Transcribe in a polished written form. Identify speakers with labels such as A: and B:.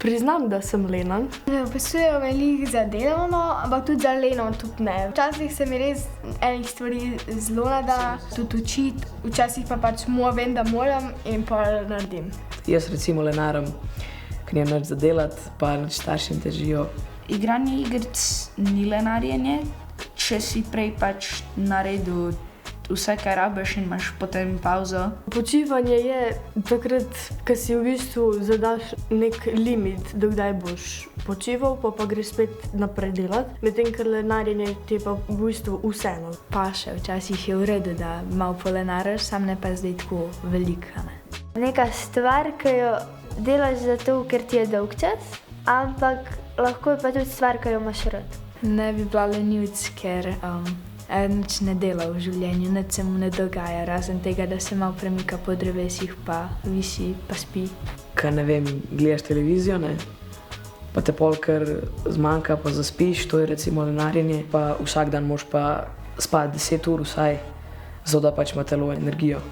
A: Priznam, da sem lena.
B: Ne opisujejo veliko za delovno, ampak tudi za leno tudi ne. Včasih se mi res enih stvari zelo ne da tudi učiti, včasih pa pač vem, da moram in pa naredim.
C: Jaz recimo lenaram, ker nimam nič za delati, pa nič staršem težijo.
D: Igranje igric ni lenarjenje, če si prej pač naredil vse, kar rabiš in imaš potem pauzo.
A: Počivanje je takrat, ko si v bistvu zadaš nek limit, do kdaj boš počival, pa greš spet naprej delati. Medtem, ker lenarjenje ti je pa v bistvu vseeno.
E: Paše, včasih je v redu, da malo polenaraš, sam ne pa zdaj tako velika.
F: Neka stvar, ki jo delaš zato, ker ti je dolgčas, ampak lahko je pa tudi stvar, ki jo imaš rad.
E: Ne bi bila lenivec, ker nič ne dela v življenju, nič se mu ne dogaja, razen tega, da se malo premika po drevesih, pa visi, pa spi.
C: Ker ne vem, gledaš televizijo, ne? Pa te pol kar zmanjka, pa zaspiš, to je recimo lenarjenje, pa vsak dan moraš pa spati 10 ur vsaj, zato da pač ima telo energijo.